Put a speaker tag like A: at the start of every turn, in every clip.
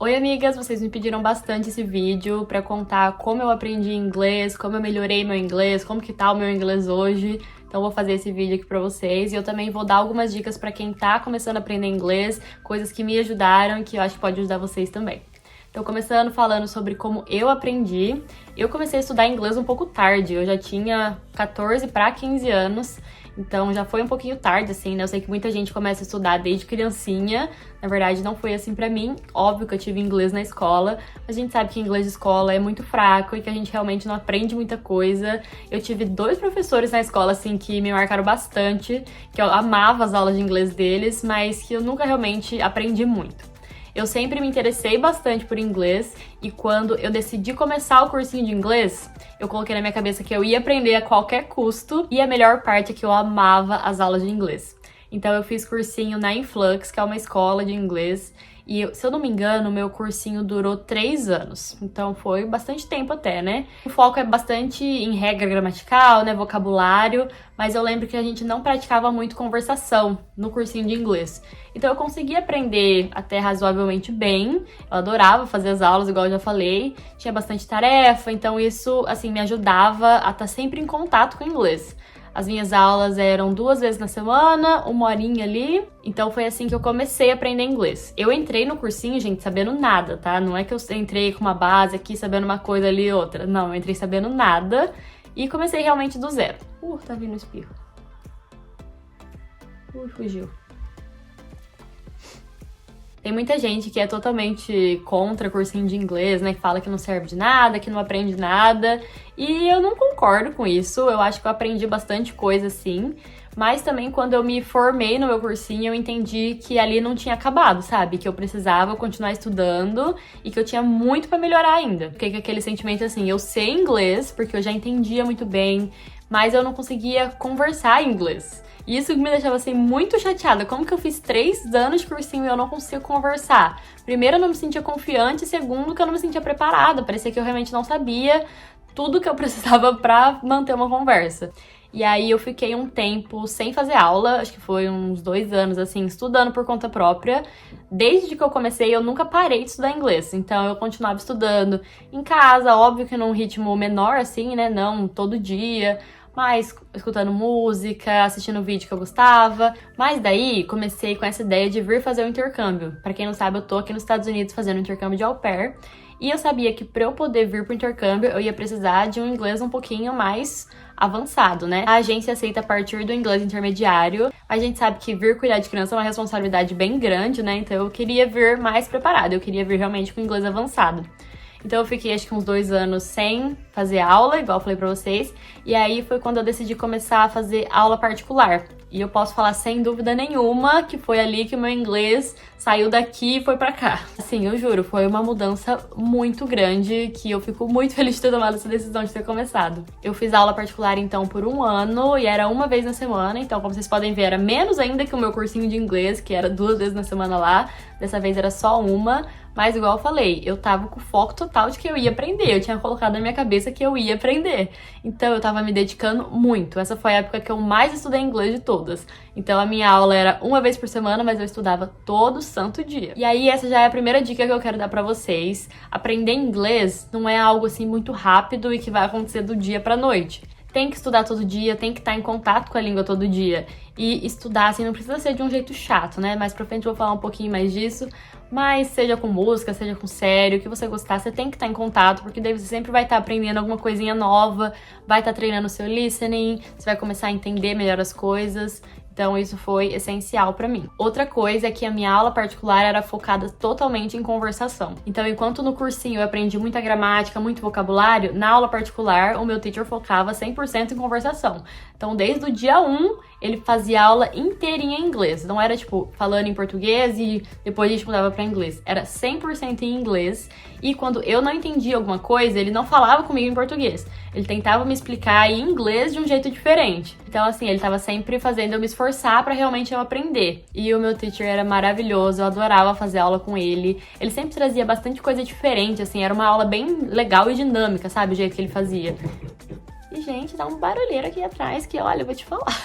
A: Oi amigas, vocês me pediram bastante esse vídeo pra contar como eu aprendi inglês, como eu melhorei meu inglês, como que tá o meu inglês hoje. Então eu vou fazer esse vídeo aqui pra vocês e eu também vou dar algumas dicas pra quem tá começando a aprender inglês, coisas que me ajudaram e que eu acho que pode ajudar vocês também. Então começando falando sobre como eu aprendi, eu comecei a estudar inglês um pouco tarde, eu já tinha 14 para 15 anos, então já foi um pouquinho tarde, assim, né? Eu sei que muita gente começa a estudar desde criancinha, na verdade não foi assim pra mim, óbvio que eu tive inglês na escola, mas a gente sabe que inglês de escola é muito fraco e que a gente realmente não aprende muita coisa. Eu tive dois professores na escola, assim, que me marcaram bastante, que eu amava as aulas de inglês deles, mas que eu nunca realmente aprendi muito. Eu sempre me interessei bastante por inglês e quando eu decidi começar o cursinho de inglês, eu coloquei na minha cabeça que eu ia aprender a qualquer custo e a melhor parte é que eu amava as aulas de inglês. Então eu fiz cursinho na Influx, que é uma escola de inglês, e se eu não me engano, meu cursinho durou 3 anos, então foi bastante tempo até, né? O foco é bastante em regra gramatical, né, vocabulário, mas eu lembro que a gente não praticava muito conversação no cursinho de inglês. Então eu consegui aprender até razoavelmente bem, eu adorava fazer as aulas, igual eu já falei, tinha bastante tarefa, então isso, assim, me ajudava a estar sempre em contato com o inglês. As minhas aulas eram 2 vezes na semana, 1 horinha ali. Então foi assim que eu comecei a aprender inglês. Eu entrei no cursinho, gente, sabendo nada, tá? Não é que eu entrei com uma base aqui, sabendo uma coisa ali e outra. Não, eu entrei sabendo nada e comecei realmente do zero. Tá vindo o espirro. Fugiu. Tem muita gente que é totalmente contra cursinho de inglês, né? Que fala que não serve de nada, que não aprende nada. E eu não concordo com isso. Eu acho que eu aprendi bastante coisa, sim. Mas também quando eu me formei no meu cursinho, eu entendi que ali não tinha acabado, sabe? Que eu precisava continuar estudando e que eu tinha muito pra melhorar ainda. Fiquei com aquele sentimento assim, eu sei inglês, porque eu já entendia muito bem, mas eu não conseguia conversar em inglês. E isso me deixava, assim, muito chateada. Como que eu fiz 3 anos de cursinho e eu não consigo conversar? Primeiro, eu não me sentia confiante. Segundo, que eu não me sentia preparada. Parecia que eu realmente não sabia tudo que eu precisava pra manter uma conversa. E aí eu fiquei um tempo sem fazer aula, acho que foi uns 2 anos, assim, estudando por conta própria. Desde que eu comecei, eu nunca parei de estudar inglês. Então eu continuava estudando em casa, óbvio que num ritmo menor, assim, né? Não todo dia, mas escutando música, assistindo vídeo que eu gostava. Mas daí comecei com essa ideia de vir fazer o intercâmbio. Pra quem não sabe, eu tô aqui nos Estados Unidos fazendo intercâmbio de au pair. E eu sabia que pra eu poder vir pro intercâmbio, eu ia precisar de um inglês um pouquinho mais avançado, né? A agência aceita a partir do inglês intermediário. A gente sabe que vir cuidar de criança é uma responsabilidade bem grande, né? Então eu queria vir mais preparada, eu queria vir realmente com inglês avançado. Então eu fiquei acho que uns 2 anos sem fazer aula, igual eu falei pra vocês. E aí foi quando eu decidi começar a fazer aula particular. E eu posso falar sem dúvida nenhuma que foi ali que o meu inglês saiu daqui e foi pra cá. Assim, eu juro, foi uma mudança muito grande que eu fico muito feliz de ter tomado essa decisão de ter começado. Eu fiz aula particular então por 1 ano e era 1 vez na semana. Então, como vocês podem ver, era menos ainda que o meu cursinho de inglês, que era 2 vezes na semana lá. Dessa vez era só 1. Mas igual eu falei, eu tava com foco total de que eu ia aprender. Eu tinha colocado na minha cabeça que eu ia aprender. Então eu tava me dedicando muito. Essa foi a época que eu mais estudei inglês de todas. Então a minha aula era 1 vez por semana, mas eu estudava todo santo dia. E aí essa já é a primeira dica que eu quero dar pra vocês. Aprender inglês não é algo assim muito rápido e que vai acontecer do dia pra noite. Tem que estudar todo dia, tem que estar em contato com a língua todo dia. E estudar, assim, não precisa ser de um jeito chato, né? Mais pra frente eu vou falar um pouquinho mais disso. Mas seja com música, seja com série, o que você gostar, você tem que estar em contato, porque daí você sempre vai estar aprendendo alguma coisinha nova, vai estar treinando o seu listening, você vai começar a entender melhor as coisas. Então isso foi essencial pra mim. Outra coisa é que a minha aula particular era focada totalmente em conversação. Então enquanto no cursinho eu aprendi muita gramática, muito vocabulário, na aula particular o meu teacher focava 100% em conversação. Então desde o dia 1 ele fazia aula inteirinha em inglês. Não era tipo falando em português e depois a gente mudava pra inglês. Era 100% em inglês. E quando eu não entendia alguma coisa, ele não falava comigo em português. Ele tentava me explicar em inglês de um jeito diferente. Então, assim, ele tava sempre fazendo eu me esforçar pra realmente eu aprender. E o meu teacher era maravilhoso, eu adorava fazer aula com ele. Ele sempre trazia bastante coisa diferente, assim, era uma aula bem legal e dinâmica, sabe? O jeito que ele fazia. E, gente, dá um barulheiro aqui atrás que, olha, eu vou te falar.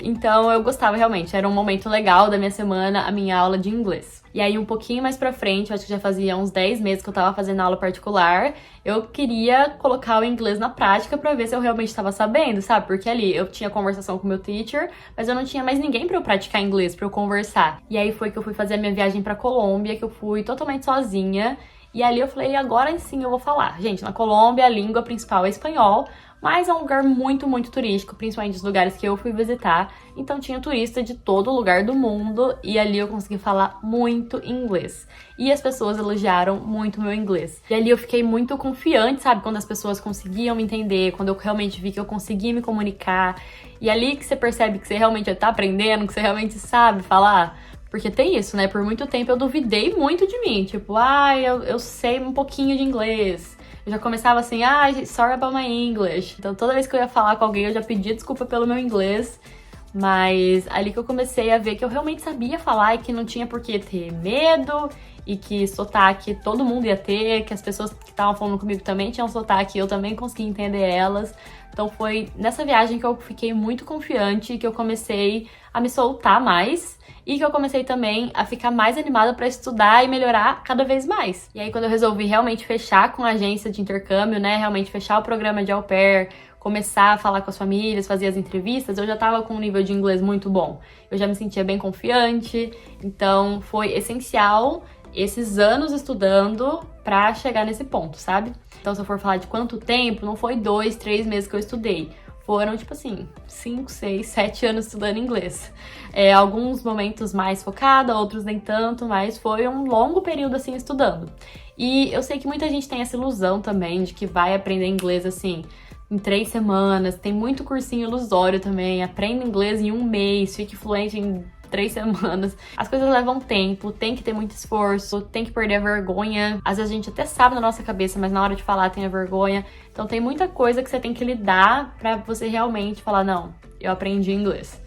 A: Então, eu gostava realmente, era um momento legal da minha semana, a minha aula de inglês. E aí, um pouquinho mais pra frente, eu acho que já fazia uns 10 meses que eu tava fazendo aula particular, eu queria colocar o inglês na prática pra ver se eu realmente tava sabendo, sabe? Porque ali eu tinha conversação com o meu teacher, mas eu não tinha mais ninguém pra eu praticar inglês, pra eu conversar. E aí foi que eu fui fazer a minha viagem pra Colômbia, que eu fui totalmente sozinha. E ali eu falei, agora sim eu vou falar. Gente, na Colômbia a língua principal é espanhol, mas é um lugar muito, muito turístico, principalmente os lugares que eu fui visitar. Então tinha turista de todo lugar do mundo e ali eu consegui falar muito inglês. E as pessoas elogiaram muito o meu inglês. E ali eu fiquei muito confiante, sabe? Quando as pessoas conseguiam me entender, quando eu realmente vi que eu conseguia me comunicar. E ali que você percebe que você realmente tá aprendendo, que você realmente sabe falar. Porque tem isso, né? Por muito tempo eu duvidei muito de mim. Tipo, eu sei um pouquinho de inglês. Eu já começava assim, sorry about my English. Então toda vez que eu ia falar com alguém, eu já pedia desculpa pelo meu inglês. Mas ali que eu comecei a ver que eu realmente sabia falar e que não tinha por que ter medo. E que sotaque todo mundo ia ter, que as pessoas que estavam falando comigo também tinham sotaque e eu também conseguia entender elas. Então foi nessa viagem que eu fiquei muito confiante, que eu comecei a me soltar mais e que eu comecei também a ficar mais animada para estudar e melhorar cada vez mais. E aí quando eu resolvi realmente fechar com a agência de intercâmbio, né, realmente fechar o programa de au pair, começar a falar com as famílias, fazer as entrevistas, eu já tava com um nível de inglês muito bom. Eu já me sentia bem confiante, então foi essencial esses anos estudando pra chegar nesse ponto, sabe? Então, se eu for falar de quanto tempo, não foi 2, 3 meses que eu estudei. Foram, 5, 6, 7 anos estudando inglês. Alguns momentos mais focada, outros nem tanto, mas foi um longo período, assim, estudando. E eu sei que muita gente tem essa ilusão também de que vai aprender inglês, assim, em 3 semanas. Tem muito cursinho ilusório também. Aprenda inglês em 1 mês, fique fluente em 3 semanas. As coisas levam tempo, tem que ter muito esforço, tem que perder a vergonha. Às vezes a gente até sabe na nossa cabeça, mas na hora de falar tem a vergonha. Então tem muita coisa que você tem que lidar pra você realmente falar, não, eu aprendi inglês.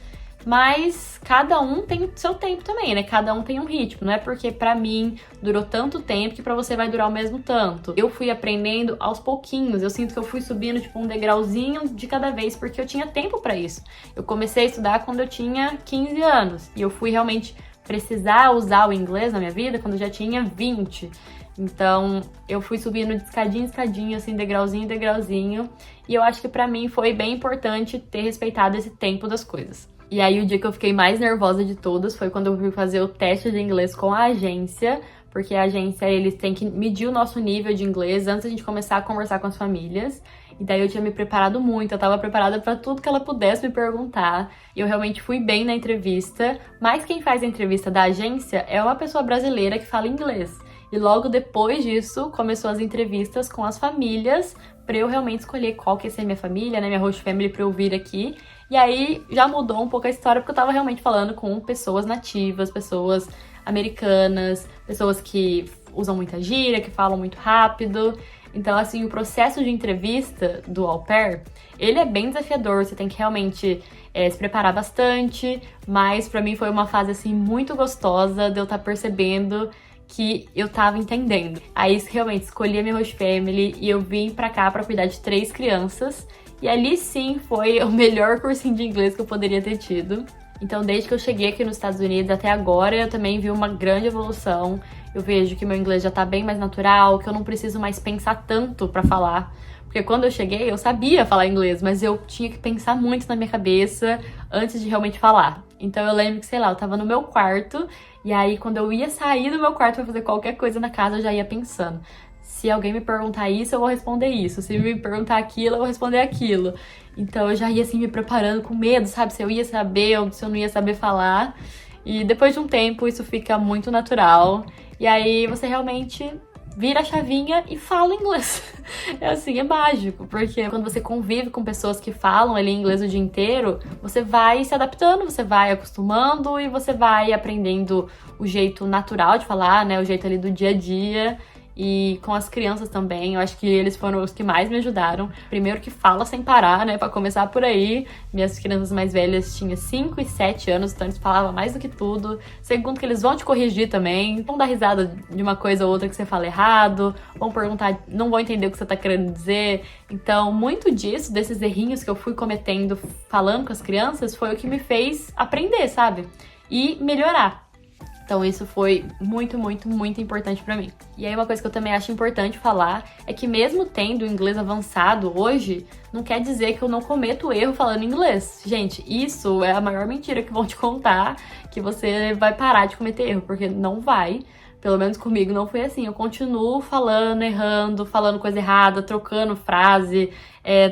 A: Mas cada um tem seu tempo também, né? Cada um tem um ritmo. Não é porque pra mim durou tanto tempo que pra você vai durar o mesmo tanto. Eu fui aprendendo aos pouquinhos. Eu sinto que eu fui subindo, um degrauzinho de cada vez, porque eu tinha tempo pra isso. Eu comecei a estudar quando eu tinha 15 anos. E eu fui realmente precisar usar o inglês na minha vida quando eu já tinha 20. Então, eu fui subindo de escadinha em escadinha, assim, degrauzinho em degrauzinho. E eu acho que pra mim foi bem importante ter respeitado esse tempo das coisas. E aí, o dia que eu fiquei mais nervosa de todos foi quando eu fui fazer o teste de inglês com a agência, porque a agência, eles têm que medir o nosso nível de inglês antes da gente começar a conversar com as famílias. E daí eu tinha me preparado muito, eu tava preparada pra tudo que ela pudesse me perguntar. E eu realmente fui bem na entrevista, mas quem faz a entrevista da agência é uma pessoa brasileira que fala inglês. E logo depois disso, começou as entrevistas com as famílias, pra eu realmente escolher qual que ia ser minha família, né, minha host family, pra eu vir aqui. E aí já mudou um pouco a história, porque eu tava realmente falando com pessoas nativas, pessoas americanas, pessoas que usam muita gíria, que falam muito rápido. Então, assim, o processo de entrevista do au pair, ele é bem desafiador, você tem que realmente se preparar bastante, mas pra mim foi uma fase, assim, muito gostosa de eu estar percebendo que eu tava entendendo. Aí, realmente, escolhi a minha host family e eu vim pra cá pra cuidar de 3 crianças. E ali sim foi o melhor cursinho de inglês que eu poderia ter tido. Então, desde que eu cheguei aqui nos Estados Unidos até agora, eu também vi uma grande evolução. Eu vejo que meu inglês já tá bem mais natural, que eu não preciso mais pensar tanto pra falar. Porque quando eu cheguei, eu sabia falar inglês, mas eu tinha que pensar muito na minha cabeça antes de realmente falar. Então eu lembro que, sei lá, eu tava no meu quarto, e aí quando eu ia sair do meu quarto pra fazer qualquer coisa na casa, eu já ia pensando. Se alguém me perguntar isso, eu vou responder isso. Se me perguntar aquilo, eu vou responder aquilo. Então eu já ia assim me preparando com medo, sabe? Se eu ia saber ou se eu não ia saber falar. E depois de um tempo isso fica muito natural. E aí você realmente vira a chavinha e fala inglês. É assim, é mágico. Porque quando você convive com pessoas que falam ali inglês o dia inteiro, você vai se adaptando, você vai acostumando e você vai aprendendo o jeito natural de falar, né? O jeito ali do dia a dia. E com as crianças também, eu acho que eles foram os que mais me ajudaram. Primeiro que fala sem parar, né, pra começar por aí. Minhas crianças mais velhas tinham 5 e 7 anos, então eles falavam mais do que tudo. Segundo que eles vão te corrigir também, vão dar risada de uma coisa ou outra que você fala errado, vão perguntar, não vão entender o que você tá querendo dizer. Então, muito disso, desses errinhos que eu fui cometendo falando com as crianças, foi o que me fez aprender, sabe? E melhorar. Então isso foi muito, muito, muito importante pra mim. E aí uma coisa que eu também acho importante falar é que mesmo tendo inglês avançado hoje, não quer dizer que eu não cometo erro falando inglês. Gente, isso é a maior mentira que vão te contar, que você vai parar de cometer erro, porque não vai. Pelo menos comigo não foi assim. Eu continuo falando, errando, falando coisa errada, trocando frase,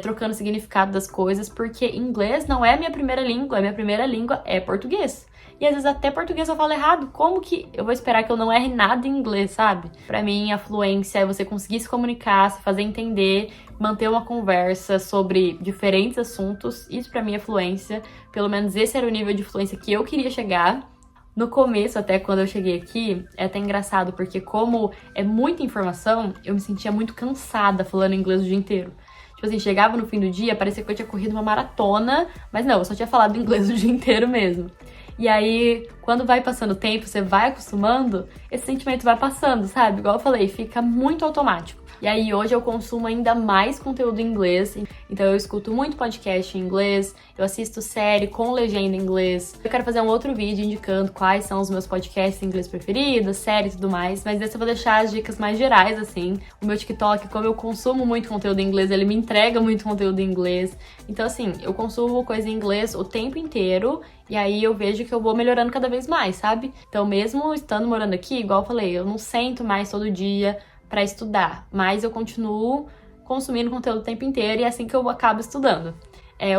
A: trocando significado das coisas, porque inglês não é minha primeira língua, a minha primeira língua é português. E às vezes até português eu falo errado. Como que eu vou esperar que eu não erre nada em inglês, sabe? Pra mim, a fluência é você conseguir se comunicar, se fazer entender, manter uma conversa sobre diferentes assuntos. Isso pra mim é fluência. Pelo menos esse era o nível de fluência que eu queria chegar. No começo, até quando eu cheguei aqui, é até engraçado, porque como é muita informação, eu me sentia muito cansada falando inglês o dia inteiro. Tipo assim, chegava no fim do dia, parecia que eu tinha corrido uma maratona, mas não, eu só tinha falado inglês o dia inteiro mesmo. E aí, quando vai passando o tempo, você vai acostumando, esse sentimento vai passando, sabe? Igual eu falei, fica muito automático. E aí, hoje eu consumo ainda mais conteúdo em inglês. Então, eu escuto muito podcast em inglês, eu assisto série com legenda em inglês. Eu quero fazer um outro vídeo indicando quais são os meus podcasts em inglês preferidos, séries e tudo mais. Mas dessa eu vou deixar as dicas mais gerais, assim. O meu TikTok, como eu consumo muito conteúdo em inglês, ele me entrega muito conteúdo em inglês. Então, assim, eu consumo coisa em inglês o tempo inteiro. E aí eu vejo que eu vou melhorando cada vez mais, sabe? Então, mesmo estando morando aqui, igual eu falei, eu não sento mais todo dia pra estudar, mas eu continuo consumindo conteúdo o tempo inteiro e é assim que eu acabo estudando.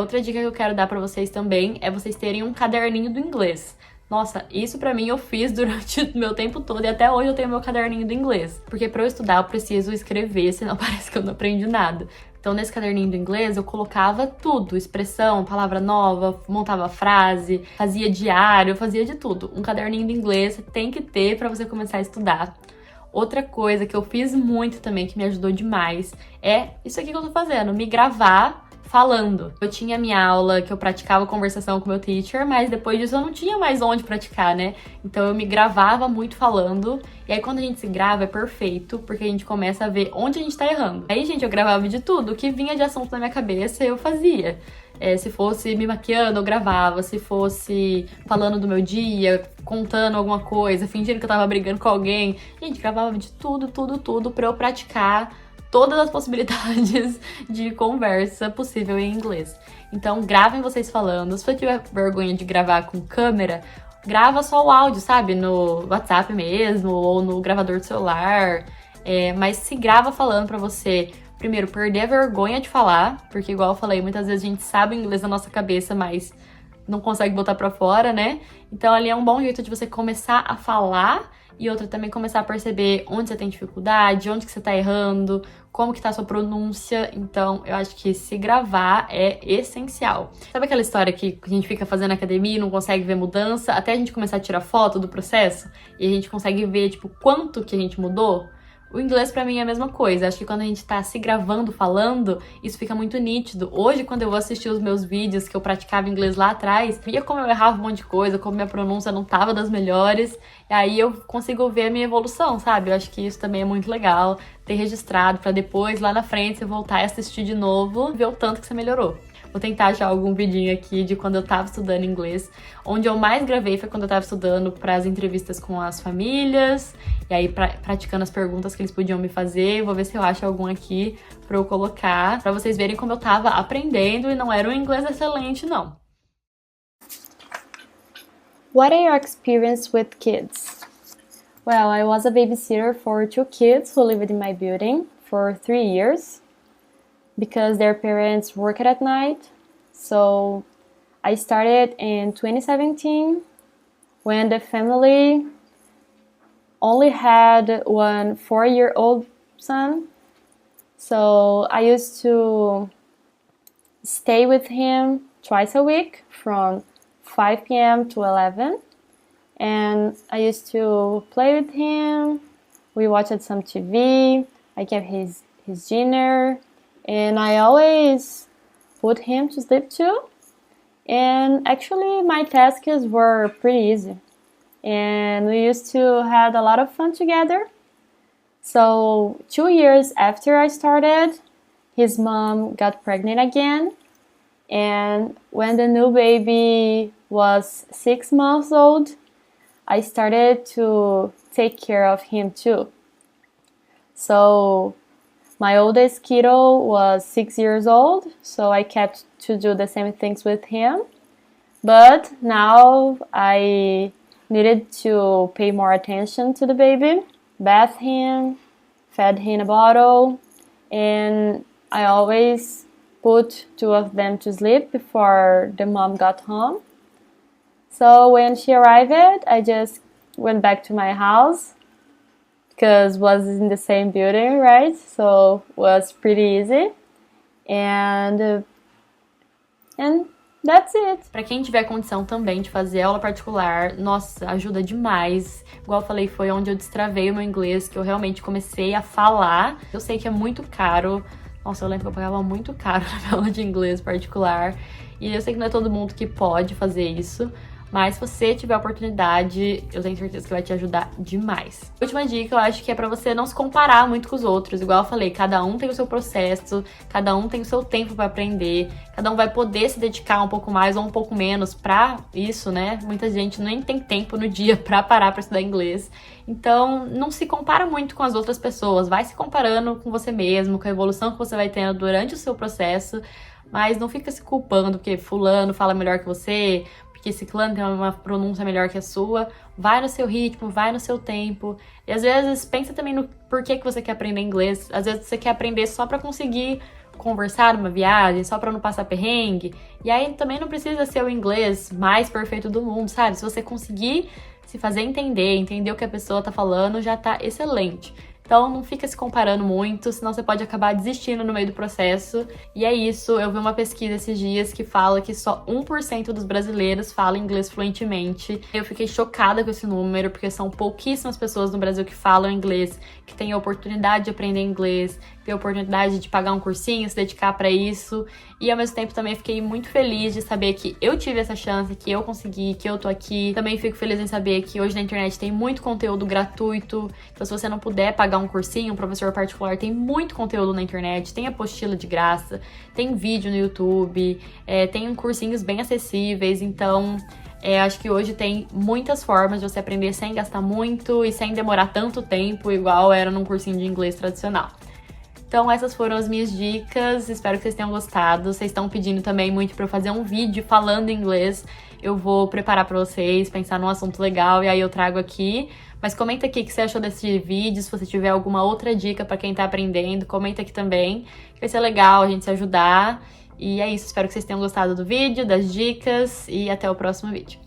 A: Outra dica que eu quero dar pra vocês também é vocês terem um caderninho do inglês. Nossa, isso pra mim eu fiz durante o meu tempo todo e até hoje eu tenho meu caderninho do inglês. Porque pra eu estudar eu preciso escrever, senão parece que eu não aprendi nada. Então, nesse caderninho do inglês, eu colocava tudo, expressão, palavra nova, montava frase, fazia diário, fazia de tudo. Um caderninho do inglês você tem que ter pra você começar a estudar. Outra coisa que eu fiz muito também, que me ajudou demais, é isso aqui que eu tô fazendo, me gravar falando. Eu tinha minha aula que eu praticava conversação com meu teacher, mas depois disso eu não tinha mais onde praticar, né? Então eu me gravava muito falando, e aí quando a gente se grava é perfeito, porque a gente começa a ver onde a gente tá errando. Aí, gente, eu gravava de tudo, o que vinha de assunto na minha cabeça eu fazia. Se fosse me maquiando, eu gravava. Se fosse falando do meu dia, contando alguma coisa, fingindo que eu tava brigando com alguém. Gente, gravava de tudo, tudo, tudo pra eu praticar todas as possibilidades de conversa possível em inglês. Então, gravem vocês falando. Se você tiver vergonha de gravar com câmera, grava só o áudio, sabe? No WhatsApp mesmo, ou no gravador do celular. Mas se grava falando pra você, primeiro, perder a vergonha de falar, porque igual eu falei, muitas vezes a gente sabe o inglês na nossa cabeça, mas não consegue botar pra fora, né? Então ali é um bom jeito de você começar a falar e outra também começar a perceber onde você tem dificuldade, onde que você tá errando, como que tá a sua pronúncia. Então eu acho que se gravar é essencial. Sabe aquela história que a gente fica fazendo academia e não consegue ver mudança, até a gente começar a tirar foto do processo e a gente consegue ver, tipo, quanto que a gente mudou? O inglês pra mim é a mesma coisa. Acho que quando a gente tá se gravando falando, isso fica muito nítido. Hoje, quando eu vou assistir os meus vídeos que eu praticava inglês lá atrás, via como eu errava um monte de coisa, como minha pronúncia não tava das melhores. E aí eu consigo ver a minha evolução, sabe? Eu acho que isso também é muito legal, ter registrado pra depois, lá na frente, você voltar e assistir de novo, ver o tanto que você melhorou. Vou tentar achar algum vidinho aqui de quando eu tava estudando inglês. Onde eu mais gravei foi quando eu tava estudando para as entrevistas com as famílias. E aí, praticando as perguntas que eles podiam me fazer. Vou ver se eu acho algum aqui pra eu colocar. Pra vocês verem como eu tava aprendendo e não era um inglês excelente, não.
B: What are your experience with kids? Well, I was a babysitter for 2 kids who lived in my building for 3 years. Because their parents worked at night. So I started in 2017 when the family only had one 4-year-old son. So I used to stay with him twice a week from 5 p.m. to 11. And I used to play with him. We watched some TV. I gave his dinner. And I always put him to sleep too. And actually my tasks were pretty easy. And we used to have a lot of fun together. So 2 years after I started, his mom got pregnant again. And when the new baby was 6 months old, I started to take care of him too. So my oldest kiddo was 6 years old, so I kept to do the same things with him. But now I needed to pay more attention to the baby, bath him, fed him a bottle, and I always put 2 of them to sleep before the mom got home. So when she arrived, I just went back to my house because was in the same building, right? So it was pretty easy. And that's it.
A: Pra quem tiver condição também de fazer aula particular, nossa, ajuda demais. Igual eu falei, foi onde eu destravei o meu inglês, que eu realmente comecei a falar. Eu sei que é muito caro. Nossa, eu lembro que eu pagava muito caro na minha aula de inglês particular. E eu sei que não é todo mundo que pode fazer isso. Mas se você tiver a oportunidade, eu tenho certeza que vai te ajudar demais. A última dica, eu acho que é pra você não se comparar muito com os outros. Igual eu falei, cada um tem o seu processo, cada um tem o seu tempo pra aprender, cada um vai poder se dedicar um pouco mais ou um pouco menos pra isso, né? Muita gente nem tem tempo no dia pra parar pra estudar inglês. Então, não se compara muito com as outras pessoas. Vai se comparando com você mesmo, com a evolução que você vai tendo durante o seu processo. Mas não fica se culpando porque fulano fala melhor que você, que ciclano tem uma pronúncia melhor que a sua. Vai no seu ritmo, vai no seu tempo. E às vezes pensa também no porquê que você quer aprender inglês. Às vezes você quer aprender só pra conseguir conversar numa viagem, só pra não passar perrengue. E aí também não precisa ser o inglês mais perfeito do mundo, sabe? Se você conseguir se fazer entender o que a pessoa tá falando, já tá excelente. Então não fica se comparando muito, senão você pode acabar desistindo no meio do processo. E é isso, eu vi uma pesquisa esses dias que fala que só 1% dos brasileiros falam inglês fluentemente. Eu fiquei chocada com esse número, porque são pouquíssimas pessoas no Brasil que falam inglês, que têm a oportunidade de aprender inglês, ter a oportunidade de pagar um cursinho, se dedicar pra isso. E ao mesmo tempo também fiquei muito feliz de saber que eu tive essa chance, que eu consegui, que eu tô aqui. Também fico feliz em saber que hoje na internet tem muito conteúdo gratuito. Então se você não puder pagar um cursinho, um professor particular, tem muito conteúdo na internet, tem apostila de graça, tem vídeo no YouTube, tem cursinhos bem acessíveis. Então acho que hoje tem muitas formas de você aprender sem gastar muito e sem demorar tanto tempo, igual era num cursinho de inglês tradicional. Então essas foram as minhas dicas, espero que vocês tenham gostado. Vocês estão pedindo também muito pra eu fazer um vídeo falando inglês. Eu vou preparar pra vocês, pensar num assunto legal e aí eu trago aqui. Mas comenta aqui o que você achou desse vídeo, se você tiver alguma outra dica pra quem tá aprendendo, comenta aqui também. Que vai ser legal a gente se ajudar. E é isso, espero que vocês tenham gostado do vídeo, das dicas e até o próximo vídeo.